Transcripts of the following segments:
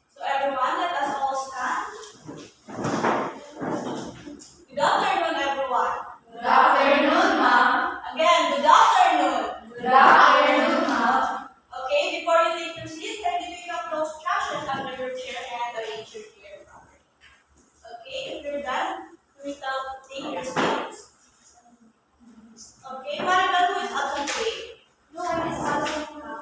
So everyone, let us all stand. Good afternoon, everyone. Good afternoon, ma'am. Again, good afternoon. Good afternoon, ma'am. Okay, before you take your seat, kindly pick up those trashes under your chair and arrange your chair properly. Okay, if you're done, please take your seats. Okay, Marika, who is absent today? No one is absent, ma'am.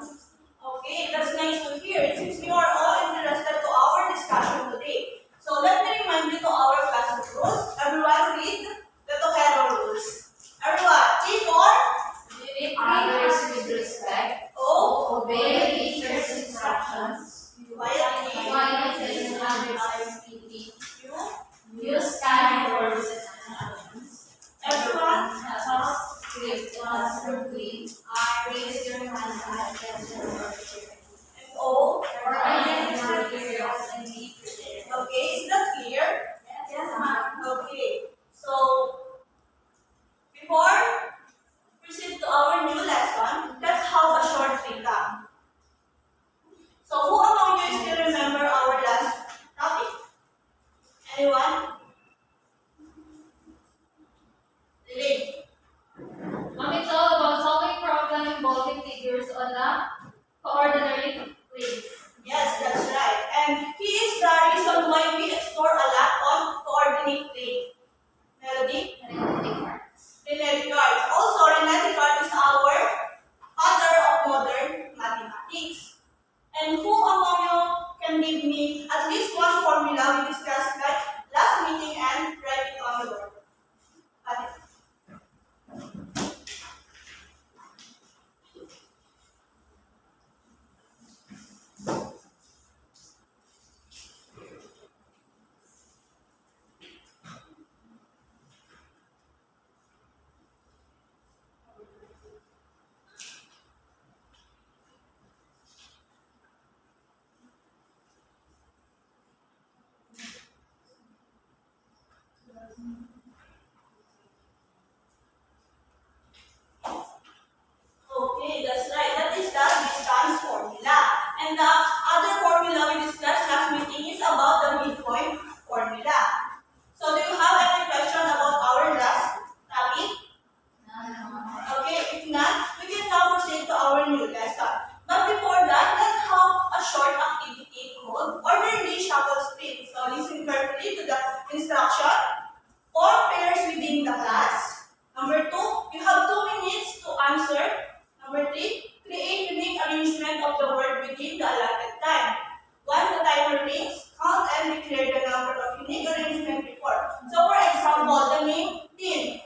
Okay, that's nice to hear. It seems you are all interested to our discussion today. So let me remind you to our class rules. Everyone read the Tohero rules. Everyone, T for Treat others with respect. O, Obey teacher's instructions. quietly, Quiet listen others speaking. Q, Use kind words and actions. everyone, Talk with constructively. Raise your hands at attention or sharing. and O. Organize your curiosity. Okay, is that clear? Yes, ma'am. Okay, so before proceed to our new lesson, let's have a short recap. So who among you still remember our last topic? Anyone? Lily. Ma'am, it's all about solving problems involving figures on a coordinate planes. Yes, that's right. And he is the reason why we explore a lot on coordinate plane. Melody? René Descartes. Also, René Descartes is our father of modern mathematics. And who among you can give me at least one formula we discussed like last meeting and write it on the board? Ate. Okay, that's right. That is the distance formula. And the other formula we discussed last meeting is about the midpoint formula. So do you have any question about our last topic? Okay, if not, we can now proceed to our new lesson. But before that, let's have a short activity called orderly shuffle split. So listen carefully to the instruction. 4 pairs within the class. Number 2, you have 2 minutes to answer. Number 3, create unique arrangement of the word within the allotted time. Once the timer rings, count and declare the number of unique arrangement report. So for example, the name tin.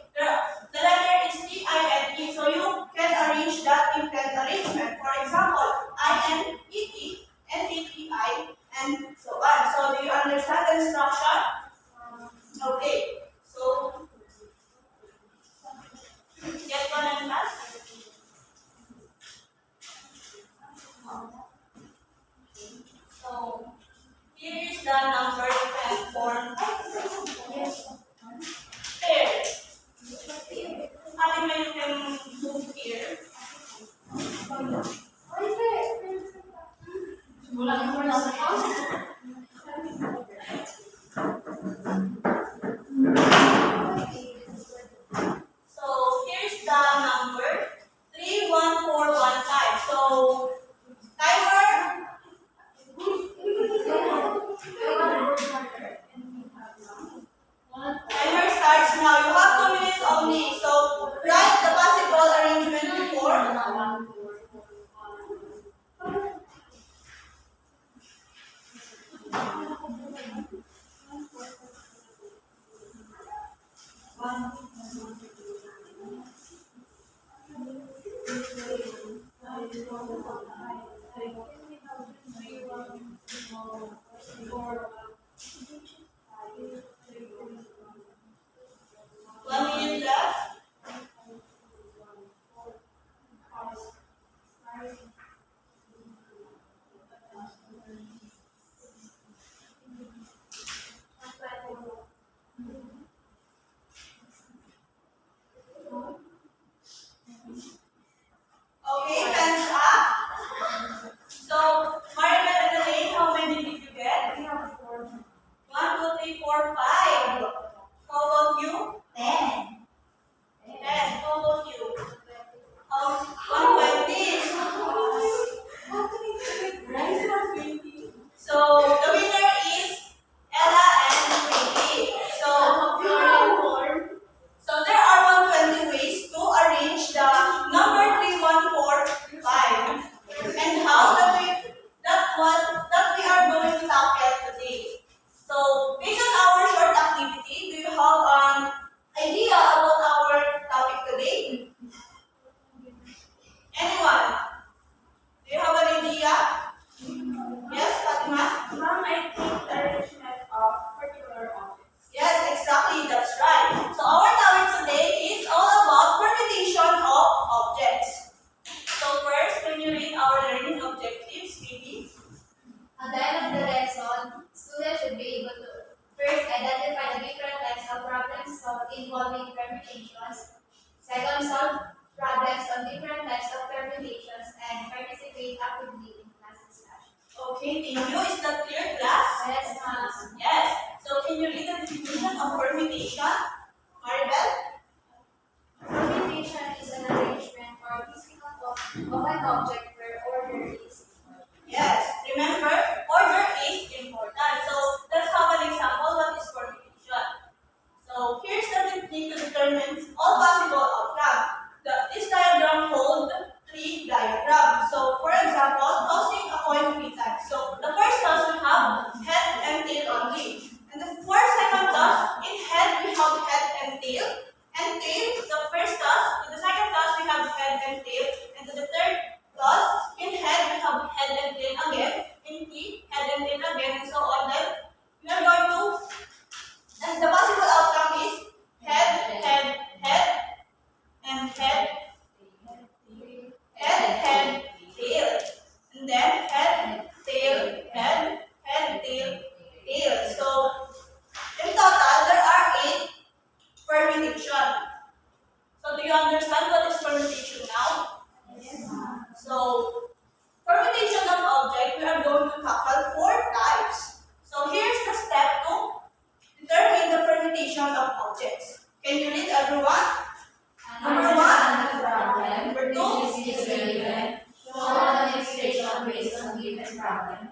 The letter is T-I-N-E. So you can arrange that in 10 arrangement. For example, I-N-E-T, N-E-T-I, and so on. So do you understand the instruction? Okay. So get one and pass. So here is the number you can form pair. Fatima, you can move here. So here's the number 31415. So timer. Timer starts now. You have 2 minutes only. So write the possible arrangement before. One minute left. Okay, actively in class discussion. Okay, thank you. Is that clear, class? Yes, ma'am. Yes. So can you read the definition of permutation? Maribel? Permutation is an arrangement or physical of an object where order is important. Yes. Remember, order is important. So let's have an example. What is permutation? So here's the technique to determine all possible outcomes. This diagram called tree diagram. So for example, tossing a coin 3 times. So the first toss we have head and tail only. And for second toss, in head we have head and tail. And tail, the first toss, in the second toss we have head and tail. And to the third toss, in head we have head and tail again. In T, head and tail again, and so on. Then we are going to, and the possible outcome is head, head, head, and head, head, tail. And then head, tail, tail. So in total, there are 8 permutations. So do you understand what is permutation now? Yes, ma'am. So permutation of object, we are going to tackle 4 types. So here's the step to determine the permutation of objects. Can you read everyone? Number 1. Understand the problem. Number 2. Is given. Show an illustration based on given problem.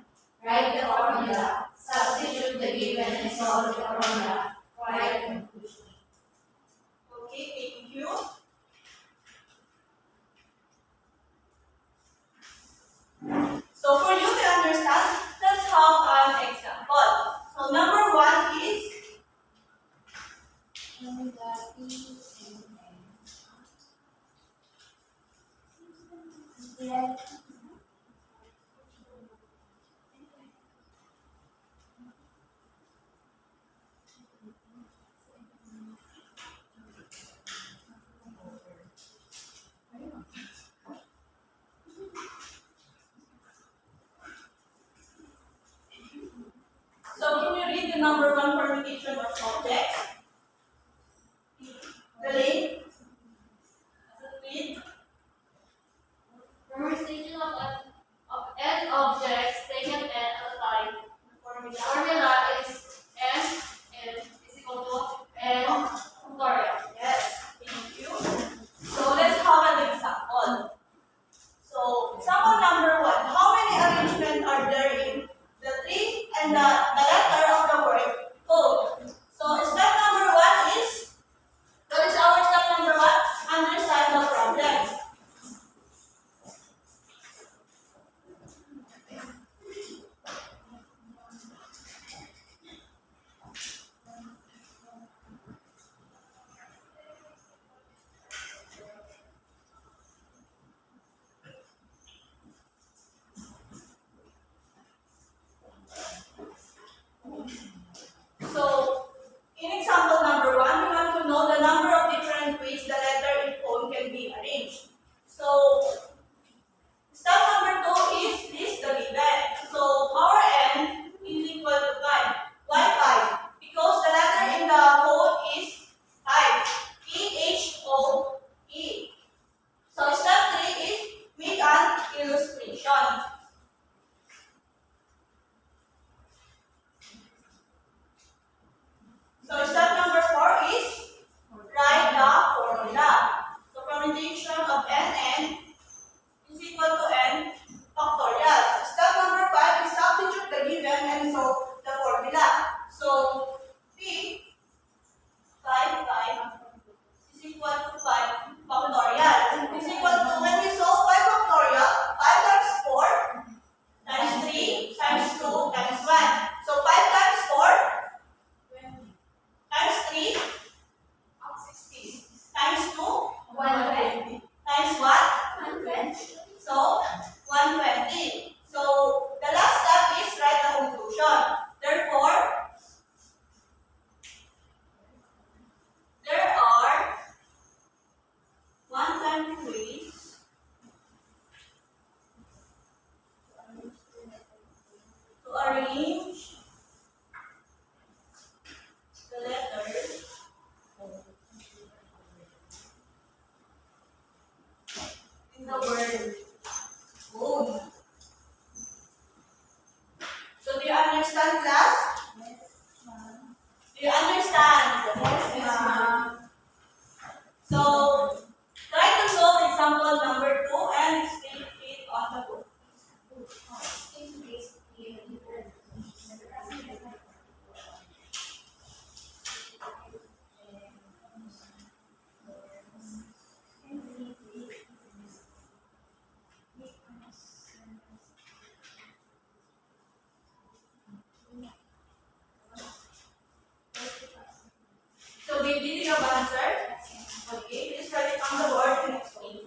Write the formula. Substitute the given and solve the formula. Write conclusion. Okay, thank you. So for you to understand, let's have an example. So number 1 is so can you read the number 1 permutation of objects? The link. Read. Permutation of n objects taken n at a time. Formula. Formula is n is equal to n factorial. Yes, thank you. So let's have an example. So example number 1. How many arrangements are there in the tree and the letter of the word code? So step number 1 is, what is our step number 1? Understand the problem. So, in example number 1, we want to know the number of different ways the letter in phone can be arranged. So, step number 2 is list the given. So, our n is equal to 5. Why 5? Because the letter in the code is 5. E-H-O-E. So, step 3 is make an illustration. So step number 4 is write the formula. So permutation of n is equal to n factorial. Step number 5 is substitute the given and solve the formula. So P 5 is equal to 5 factorial. Is equal to, when we solve 5 factorial, 5 times 4 times 3 times 2 times 1. So 5 times 4 times 3, 60. Times 2, 120. times what? 120. So, 120. So, the last step is write the conclusion. Therefore, there are 120 ways to arrange the letters in the word code. So did you have answer? Okay, please write it on the board and explain.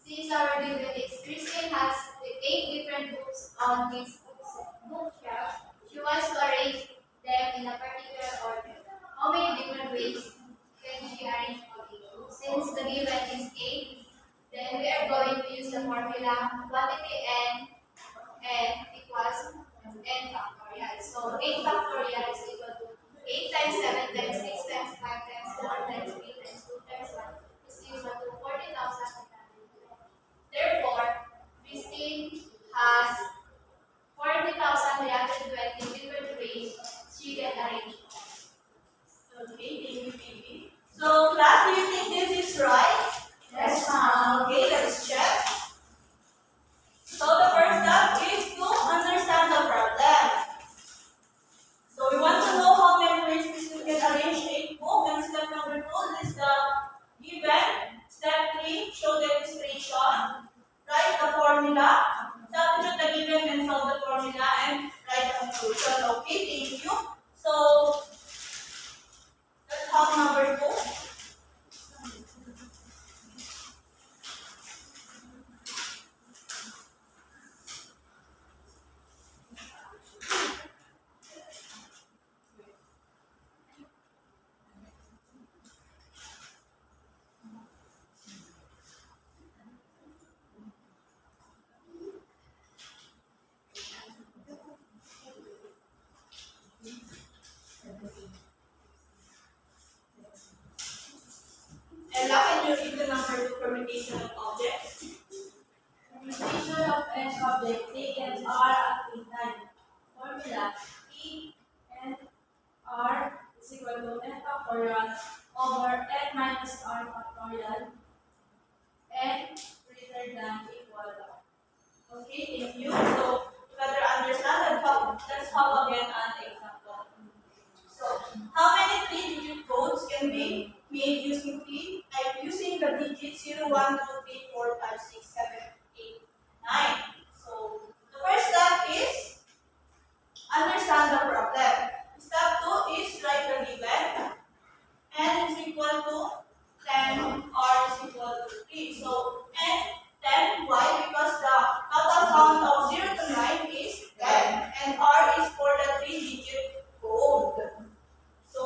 Since our given is Christine has 8 different books on his bookshelf, she wants to arrange them in a particular order. How many different ways can she arrange all 8? Since the given is 8, then we are going to use the formula quantity n equals n factorial. So 8 factorial is equal to 8 times 7 times 6 times 5 times 4 times 3 times 2 times 1 is equal to 40,000. Therefore, Christine has 40,320 different ways she can arrange. Okay, thank you, baby. So class, do you think this is right? Yes, ma'am. Okay, let's check. So the first step is to understand the problem. So we want to know how many ways we can arrange a book. And step number 2 is the given. Step 3, show the illustration. Write the formula. Substitute the given and solve the formula and write the conclusion. Okay, thank you. So let's have number 2. Ella, can you read the number 2 permutation of objects? Permutation of n object A and R at a time. Formula E and R is equal to n factorial over n minus R factorial n greater than equal to. Okay, thank you. So, to better understand, let's have again an example. So, how many 3-digit codes can be made using the digits 0, 1, 2, 3, 4, 5, 6, 7, 8, 9? So, the first step is understand the problem. Step 2 is write the given. N is equal to 10, R is equal to 3. So, N 10, why? Because the total count of 0 to 9 is 10 and R is for the 3-digit code. So,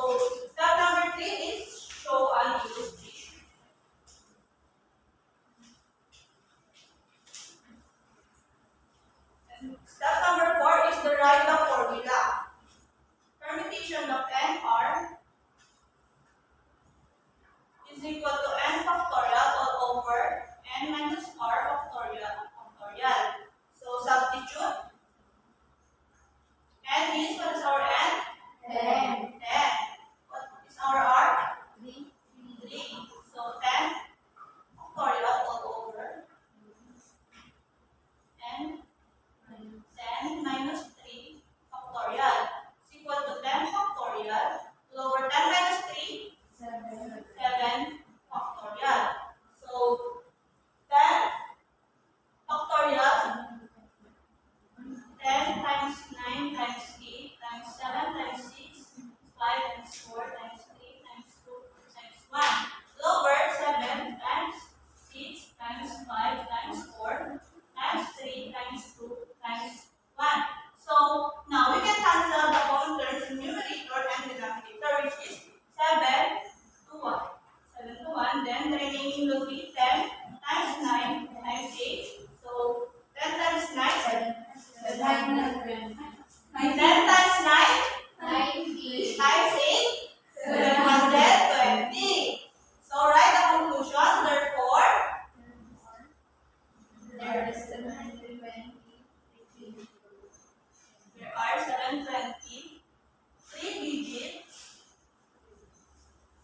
step number 3 is show an illustration. And step number 4 is to write the formula. Permutation of n r is equal to n factorial all over n minus r factorial. So substitute. N is, what is our n? 10. 10. What is our r? 3. 3. So 10 factorial all over n 10 minus 3 7. 10 times 9 90. times 8, 720. So write the conclusion. Therefore, There is 720. there are 720 three-digit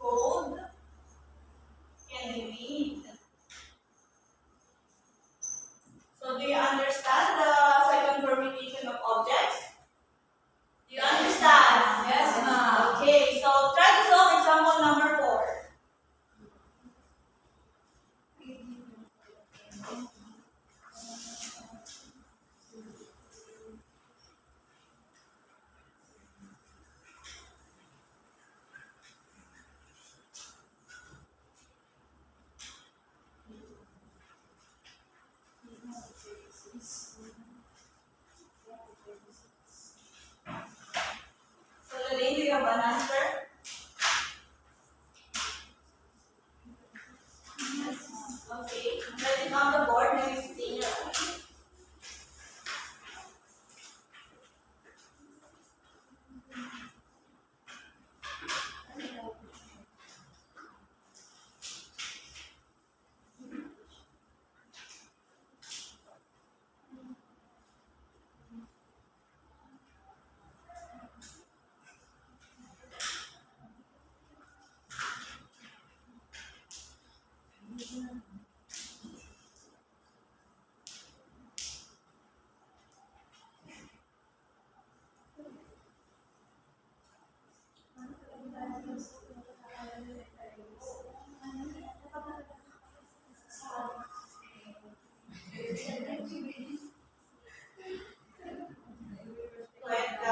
code can be made. So do you understand the second permutation of objects? Do you understand? Yes, ma'am. Okay, so try to solve example number 4. So Lorraine, do you have an answer? Okay, write it on the board and explain your answer. Like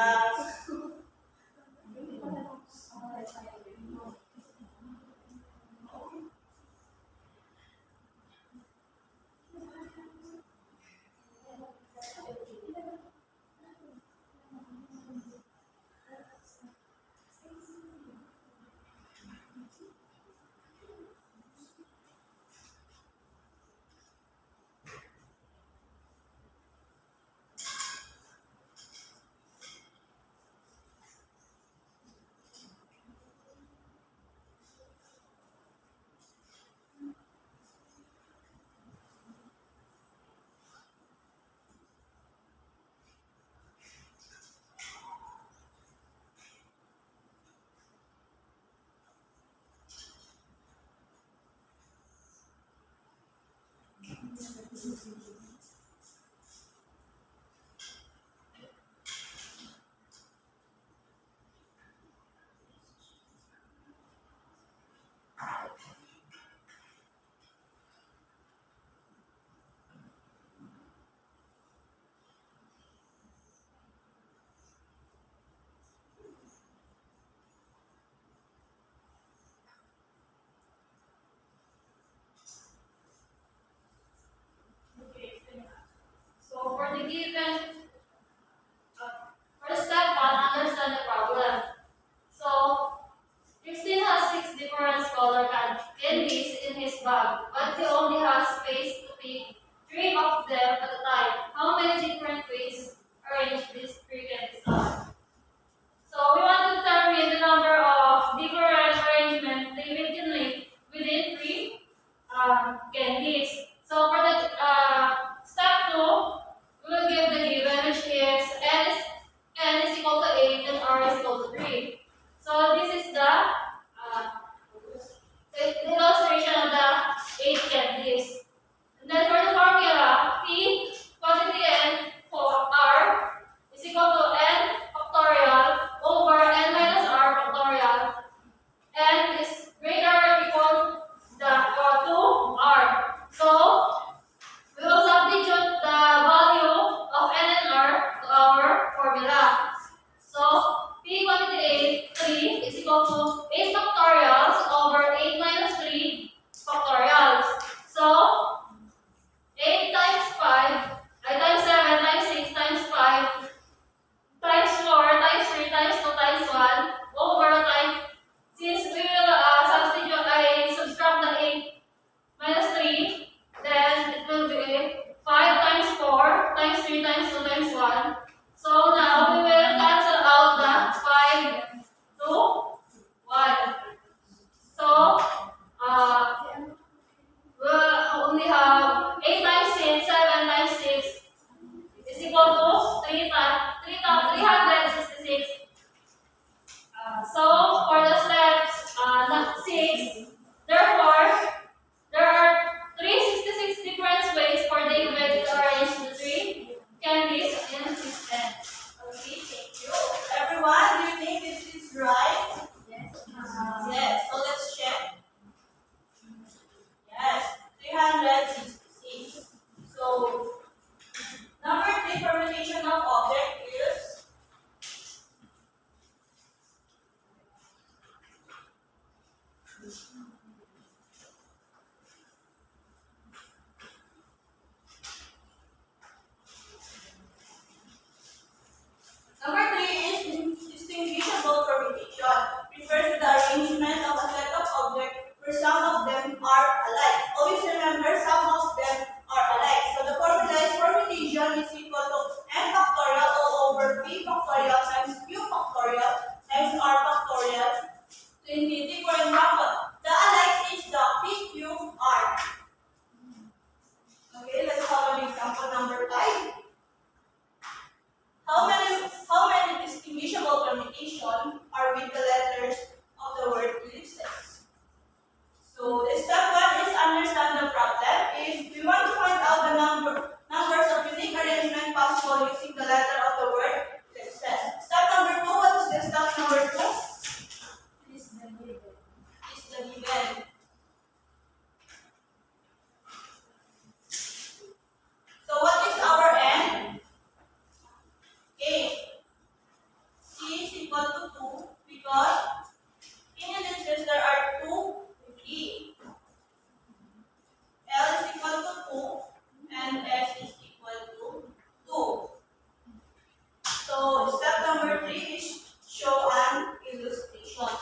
366. So for the steps 6, therefore, there are 366 different ways for David to arrange the 3 candies in his tent. Okay, thank you. Everyone, do you think this is right? Yes. Yes. So let's check. Yes, 366. So number 3 permutation of object is number 3 is distinguishable permutation. Refers to the arrangement of a set of objects where some of them are alike. Always remember, some of them are alike. So the formula is permutation is equal to n factorial all over p factorial times q factorial times r factorial to infinity. For example, the alike is the pqr. Okay, let's have an example number 5. How many distinguishable permutation are with the letters of the word ellipses? So the step 1 is understand the problem. Is we want to find out the numbers of unique arrangement possible using the letter of the word ellipses. Step number 2, what is the step number 2? Is the given. Is the given. So what is our n? 8. C is equal to 2 because in ellipses there are 2 E. L is equal to 2 and S is equal to 2. So step number 3 is show an illustration.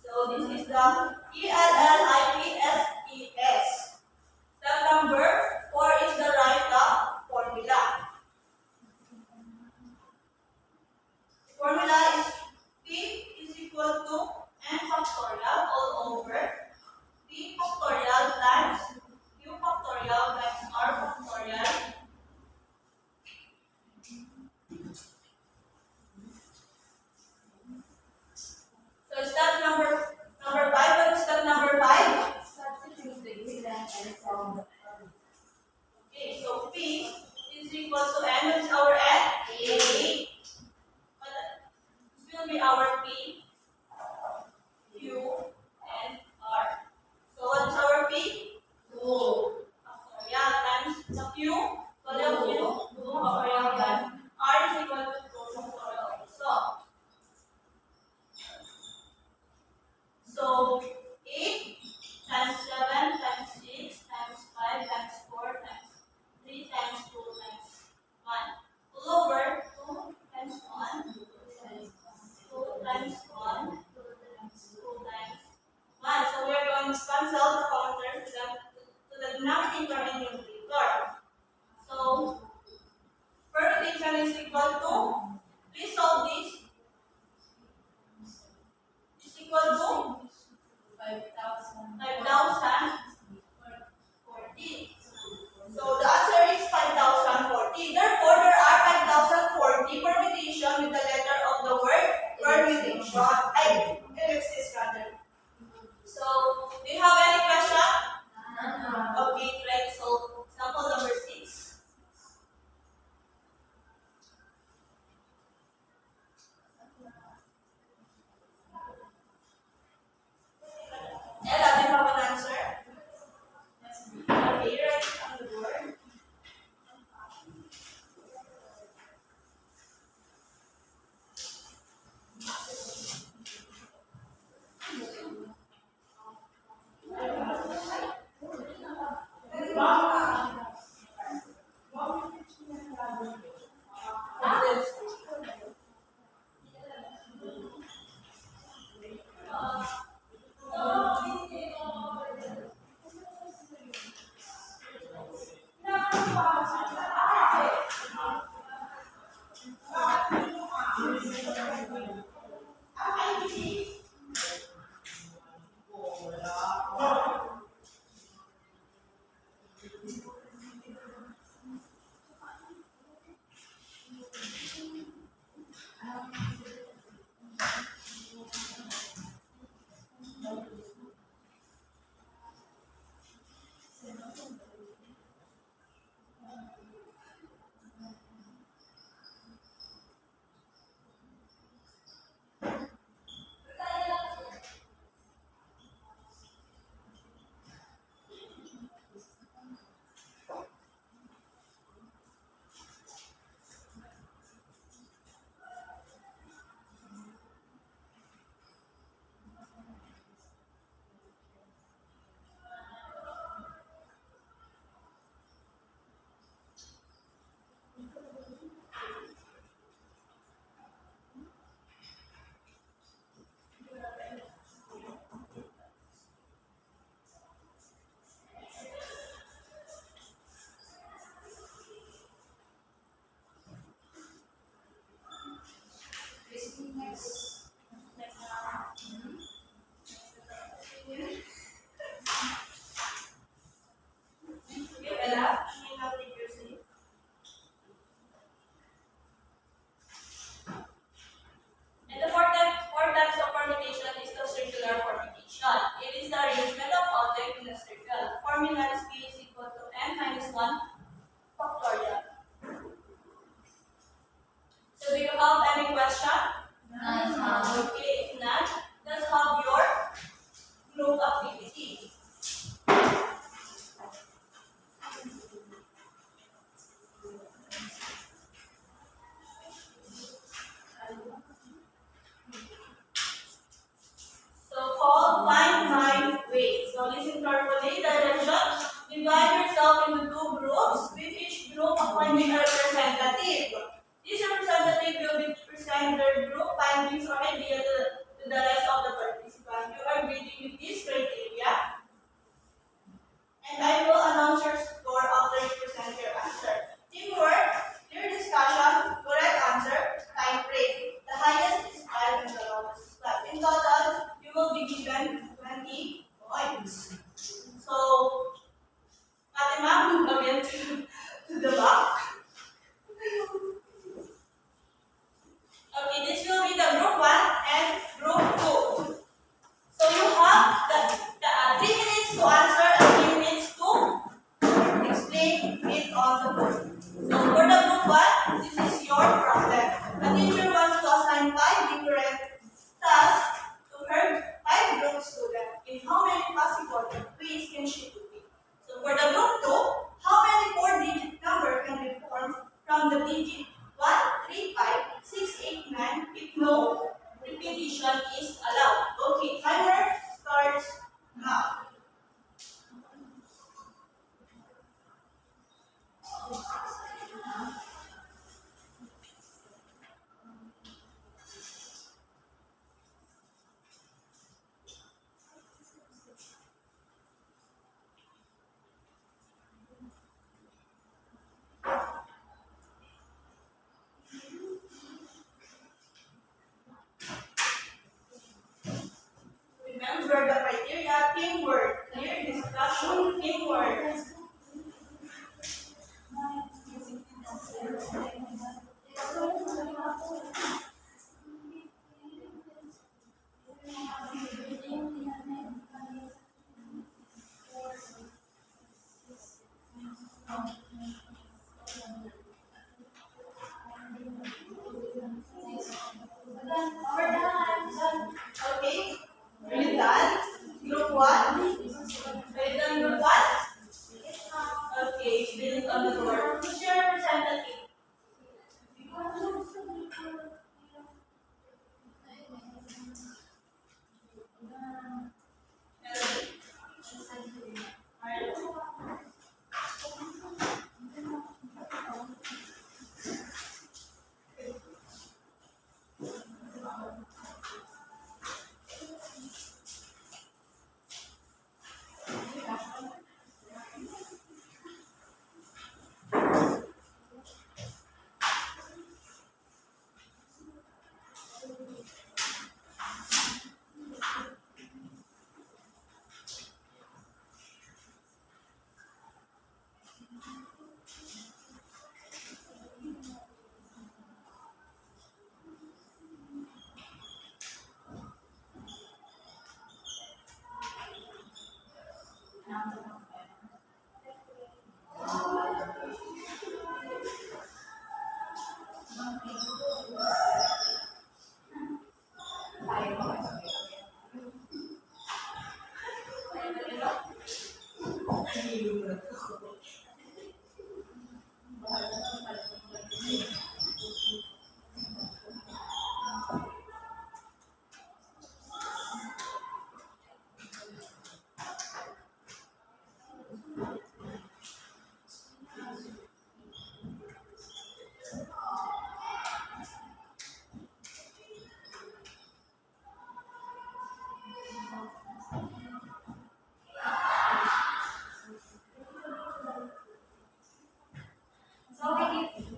So this is the ELLIPSES. Step number 4 is the write the formula. Formula is P is equal to n factorial all over P factorial times Q factorial times R factorial so step number 5, what is step number 5? Substitute the given and solve the problem. Okay, so P is equal to n, what is our n? 8. But this will be our P, Q, and R. So what is our P? 2 factorial times the Q, value of Q, 2 factorial times R is equal to 2 factorial also. So 8 times 7 times 6 times 5 times 4 times 3 times 2 times 1 all over 2 times 1 2 times 1 2 times 1. So we are going to cancel the counters to the denominator and numerator. appointing a representative. This representative will be present their group findings or idea to the rest of the participants. You are reading with this criteria, and I will announce your score after you present your answer. Teamwork, clear discussion, correct answer, time frame. The highest is 5 and the lowest is 5. In total, you will be given 20 points. So, Fatima, move again to the back. Okay, this will be the group 1 and group 2. So you have the 3 minutes to answer and 3 minutes to explain it on the board. So for the group 1, this is your problem. The teacher wants to assign 5 different tasks to her 5 group students. In how many possible ways can she do it? So for the group 2, how many 4-digit number can be formed from the digit 1, 3, 5, 6, 8, 9 if no repetition is allowed? Okay, timer starts now. Remember the criteria: teamwork, clear discussion, teamwork. Okay, are you done? Group 1? Are you done, group 1? Okay, explain it on the board. Who's your representative?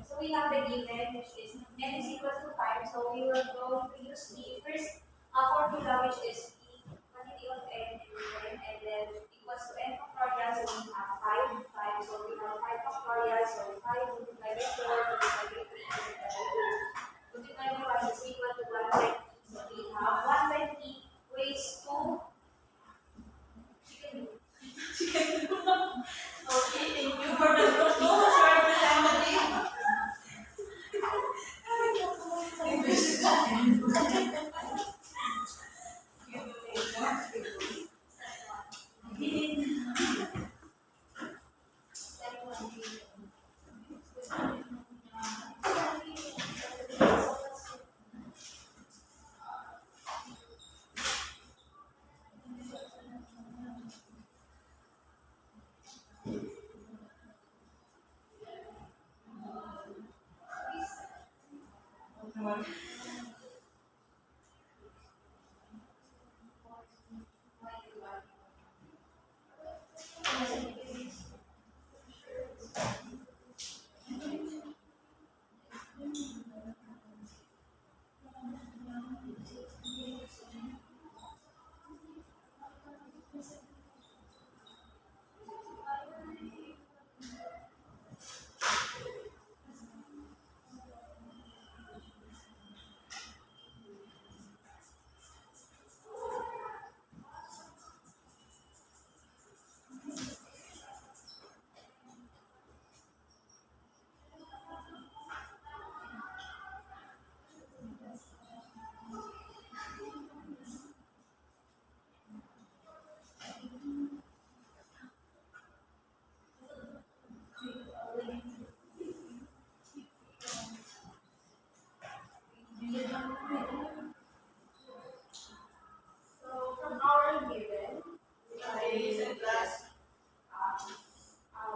So we have the given, which is n is equal to 5. So we will go to use the first formula, which is p quantity of n and then equals to n factorial. So we have 5, 5. So we have 5 factorial. So 5 multiplied by 4 multiplied by 3 multiplied by 1 is equal to 120. So we have 120 ways to Okay, thank you. For the group 2, who's your representative? So from our given, we are Ladies and class.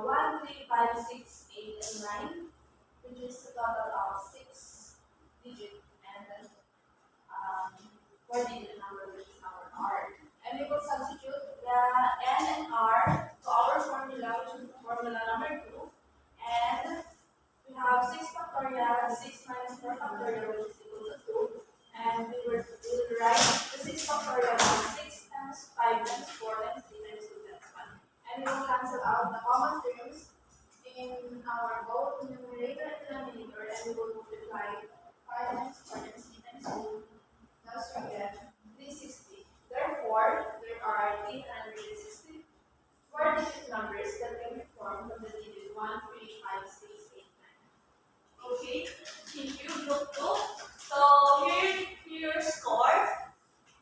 1, 3, 5, 6, 8, and 9, which is a total of 6 digit and then 4 digit number, which is our R. And we will substitute the N and R to our formula, which is formula number 2. And we have 6 factorial, 6 minus 4 factorial, which is equal to 2. And we will write the 6 factorial as 6 times 5 times 4 times 3 times 2 times 1. And we will cancel out the common terms in our both numerator and denominator, and we will multiply 5 times 4 times 3 times 2. Thus we get 360. Therefore, there are 360 4-digit numbers that can be formed from the digit 1, 3, 5, 6, 8, 9. Okay, thank you, group 2. So here your score.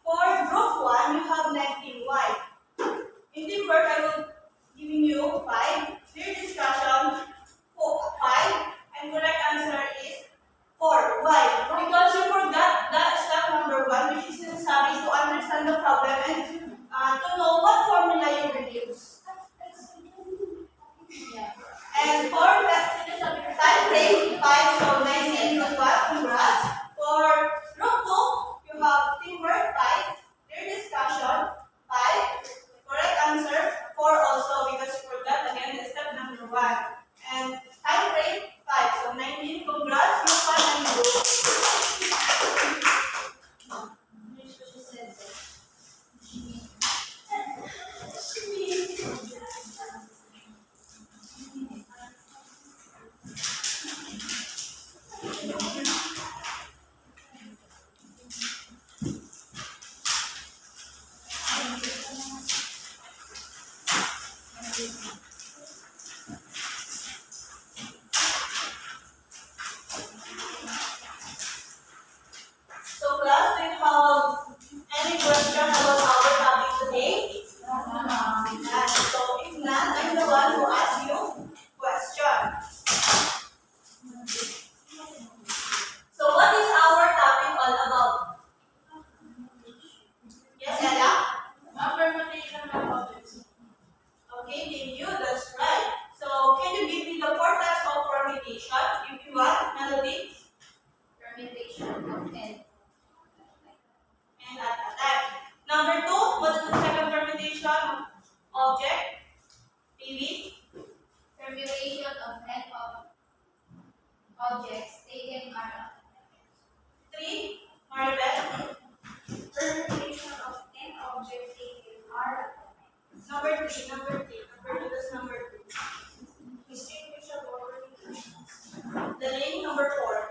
For group 1, you have negative y. In the work, I will giving you 5. Clear discussion, 5. And correct answer is 4. Why? Because you forgot that step number 1, which is necessary to understand the problem and to know what formula you will use. And for the time frame, 5, so 19 equals what? Congrats. For group 2, you have teamwork 5, clear discussion 5, correct answer 4 also because you forgot again the step number 1. And time frame 5, so 19, congrats, group 1 and group. So class, do you have any question about our topic today? None. So if none, I'm the one who asks you question. So what is our topic all about? Yes, Ella? Permutation of objects. Okay, thank you. That's right. So can you give me the 4 types of permutation if you want, Melody? Permutation of N. And at a time. Number 2, what is the second permutation? Object. PV. Permutation of N of objects taken are 3, Maribel. permutation of N objects taken are Number 3, number 2, that's number 2. Distinguish over the name number 4.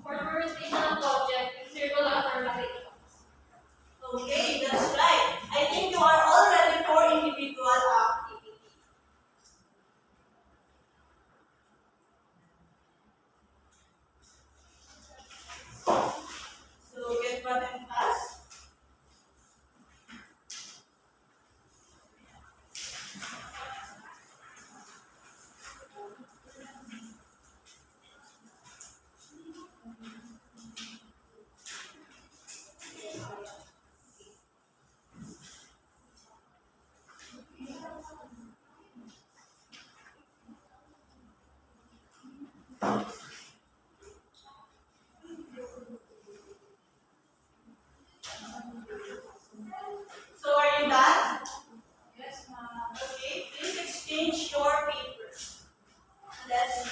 For permutation of object in circular permutations. Okay, that's right. I think you are all ready for individual activity. So get one and pass. Yes.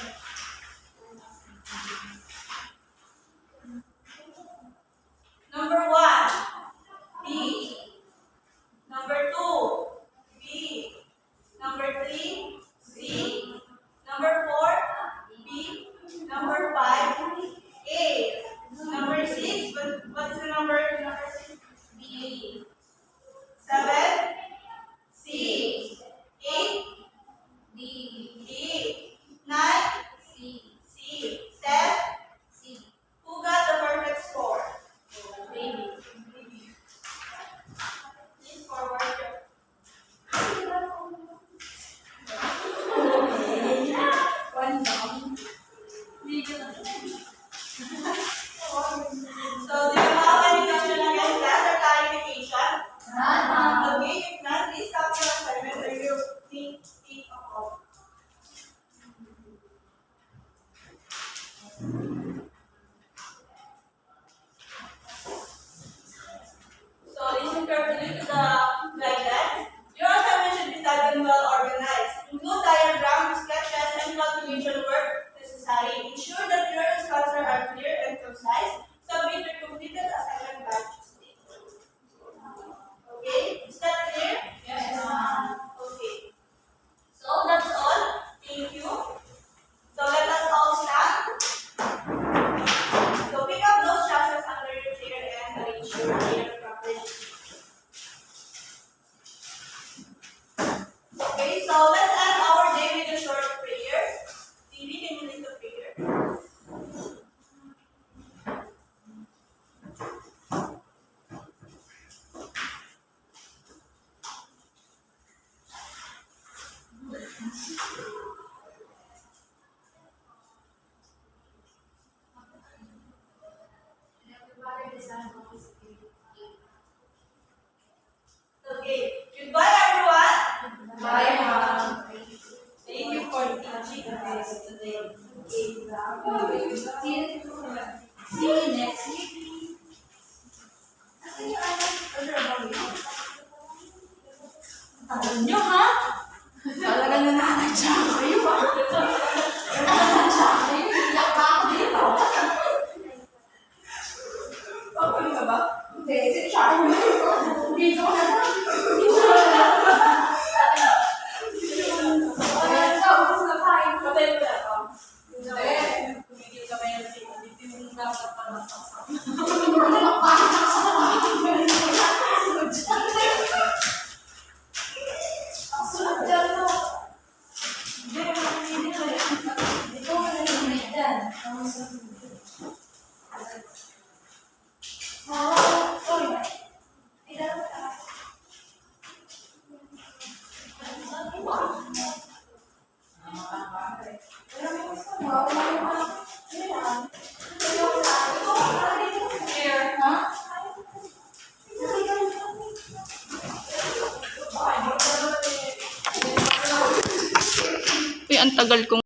Number 1, B. Number 2, B. Number 3, C. Number 4, B. Number 5, A. Number 6, what is the number? Number 6? B. 7, C. 8, D. D. 9, C. C. 10. C. Who got the perfect score? Baby. Please forward your. One down. So, do you have any question against class or clarification? Okay, if not, please stop your assignment or you think of. So, listen carefully to the guidelines. Your assignment should be tidy and well organized. Include diagrams, sketches, and calculation work necessary. Ensure that your answers are clear and concise. Submit your completed assignment by Tuesday. Okay? Is that clear? Yes. Okay. So that's all. Thank you. So let us all stand. So pick up those chapters under your chair and arrange your chair properly. Okay, so let's end our day with a short prayer. TV, can you lead the prayer? Okay. Goodbye, everyone. Bye, ma'am. Thank you for teaching us today. See you next week. Tagal nyo, ha? Talaga nananadya kayo, ha? Nananadya kayo. Iyak pa ako dito. Okay ka ba? Hindi, siya ako dito ka na. Patay mo na ako. Hindi. Tumigil ka ba yung sino? Dito yung dapat pa na sunod dyan mo. Hindi, hindi ka yan. Ito ka na yung ulit dyan. Sorry. Ay, dapat ka. Uy, ang tagal kong